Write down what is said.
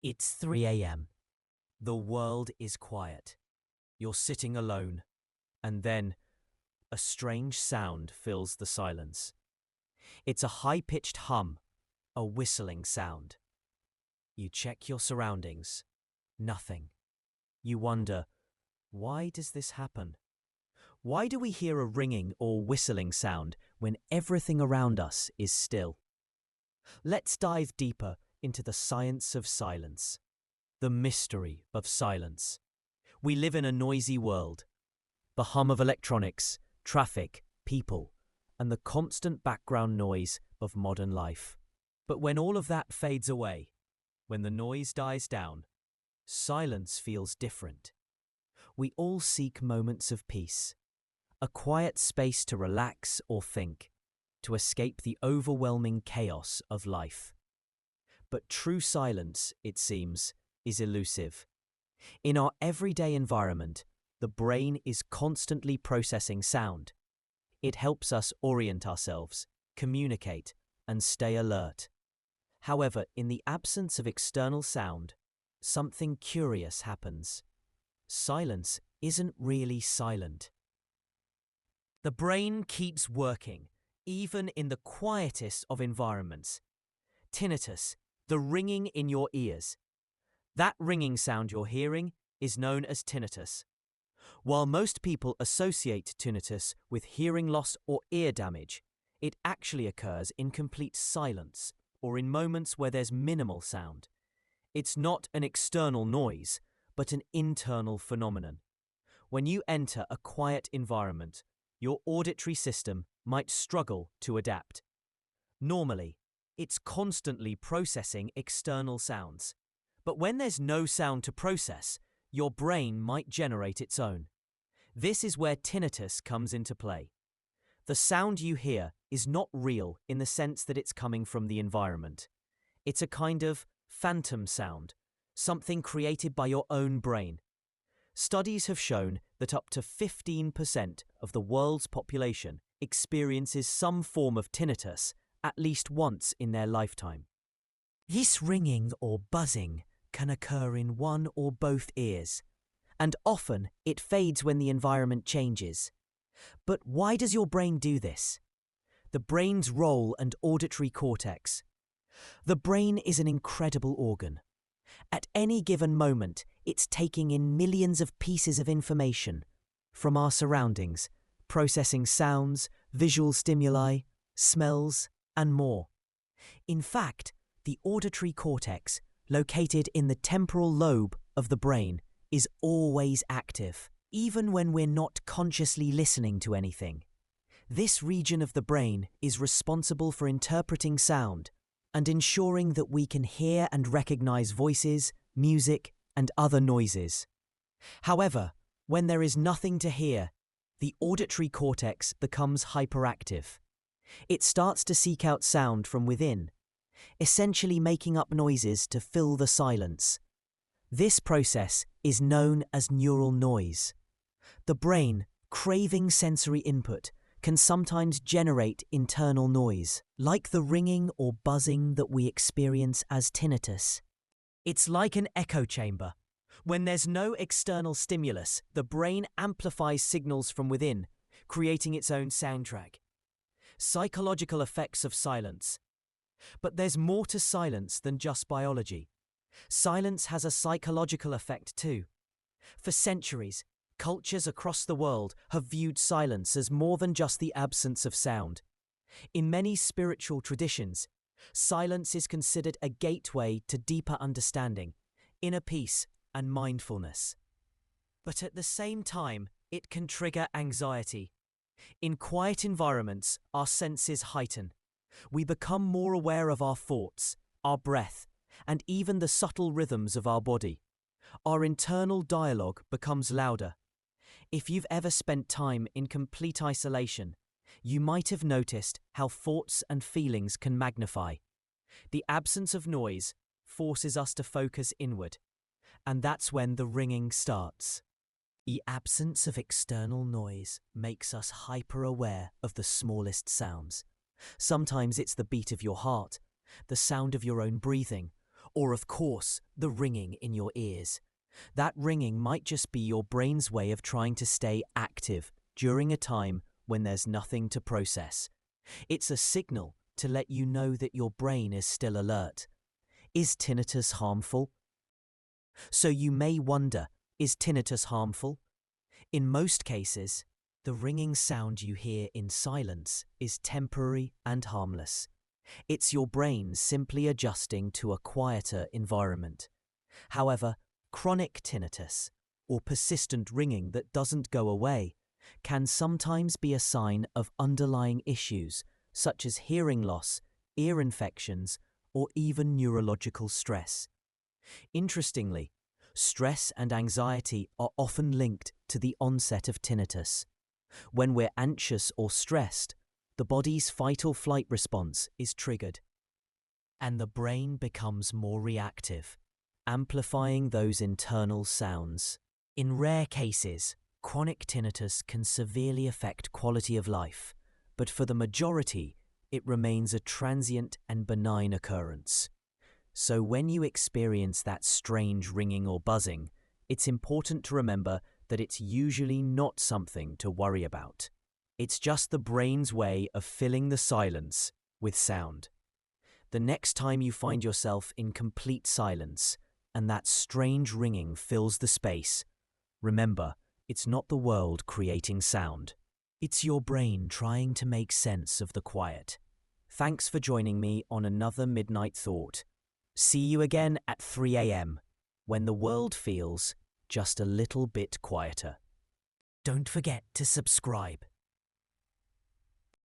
It's 3 a.m. The world is quiet. You're sitting alone, and then a strange sound fills the silence. It's a high-pitched hum, a whistling sound. You check your surroundings. Nothing. You wonder, why does this happen? Why do we hear a ringing or whistling sound when everything around us is still? Let's dive deeper into the science of silence, the mystery of silence. We live in a noisy world. The hum of electronics, traffic, people, and the constant background noise of modern life. But when all of that fades away, when the noise dies down, silence feels different. We all seek moments of peace, a quiet space to relax or think, to escape the overwhelming chaos of life. But true silence, it seems, is elusive. In our everyday environment, the brain is constantly processing sound. It helps us orient ourselves, communicate, and stay alert. However, in the absence of external sound, something curious happens. Silence isn't really silent. The brain keeps working, even in the quietest of environments. Tinnitus, the ringing in your ears. That ringing sound you're hearing is known as tinnitus. While most people associate tinnitus with hearing loss or ear damage, it actually occurs in complete silence or in moments where there's minimal sound. It's not an external noise, but an internal phenomenon. When you enter a quiet environment, your auditory system might struggle to adapt. Normally, it's constantly processing external sounds. But when there's no sound to process, your brain might generate its own. This is where tinnitus comes into play. The sound you hear is not real in the sense that it's coming from the environment. It's a kind of phantom sound, something created by your own brain. Studies have shown that up to 15% of the world's population experiences some form of tinnitus at least once in their lifetime. This ringing or buzzing can occur in one or both ears, and often it fades when the environment changes. But why does your brain do this? The brain's role and auditory cortex. The brain is an incredible organ. At any given moment, it's taking in millions of pieces of information from our surroundings, processing sounds, visual stimuli, smells, and more. In fact, the auditory cortex, located in the temporal lobe of the brain, is always active, even when we're not consciously listening to anything. This region of the brain is responsible for interpreting sound and ensuring that we can hear and recognize voices, music, and other noises. However, when there is nothing to hear, the auditory cortex becomes hyperactive. It starts to seek out sound from within, essentially making up noises to fill the silence. This process is known as neural noise. The brain, craving sensory input, can sometimes generate internal noise, like the ringing or buzzing that we experience as tinnitus. It's like an echo chamber. When there's no external stimulus, the brain amplifies signals from within, creating its own soundtrack. Psychological effects of silence. But there's more to silence than just biology. Silence has a psychological effect too. For centuries, cultures across the world have viewed silence as more than just the absence of sound. In many spiritual traditions, silence is considered a gateway to deeper understanding, inner peace, and mindfulness. But at the same time, it can trigger anxiety. In quiet environments, our senses heighten. We become more aware of our thoughts, our breath, and even the subtle rhythms of our body. Our internal dialogue becomes louder. If you've ever spent time in complete isolation, you might have noticed how thoughts and feelings can magnify. The absence of noise forces us to focus inward, and that's when the ringing starts. The absence of external noise makes us hyper-aware of the smallest sounds. Sometimes it's the beat of your heart, the sound of your own breathing, Or, of course, the ringing in your ears. That ringing might just be your brain's way of trying to stay active during a time when there's nothing to process. It's a signal to let you know that your brain is still alert. Is tinnitus harmful? So you may wonder, is tinnitus harmful? In most cases, the ringing sound you hear in silence is temporary and harmless. It's your brain simply adjusting to a quieter environment. However, chronic tinnitus, or persistent ringing that doesn't go away, can sometimes be a sign of underlying issues such as hearing loss, ear infections, or even neurological stress. Interestingly, stress and anxiety are often linked to the onset of tinnitus. When we're anxious or stressed, the body's fight-or-flight response is triggered, and the brain becomes more reactive, amplifying those internal sounds. In rare cases, chronic tinnitus can severely affect quality of life, but for the majority, it remains a transient and benign occurrence. So when you experience that strange ringing or buzzing, it's important to remember that it's usually not something to worry about. It's just the brain's way of filling the silence with sound. The next time you find yourself in complete silence and that strange ringing fills the space, remember, it's not the world creating sound. It's your brain trying to make sense of the quiet. Thanks for joining me on another Midnight Thought. See you again at 3 a.m. when the world feels just a little bit quieter. Don't forget to subscribe.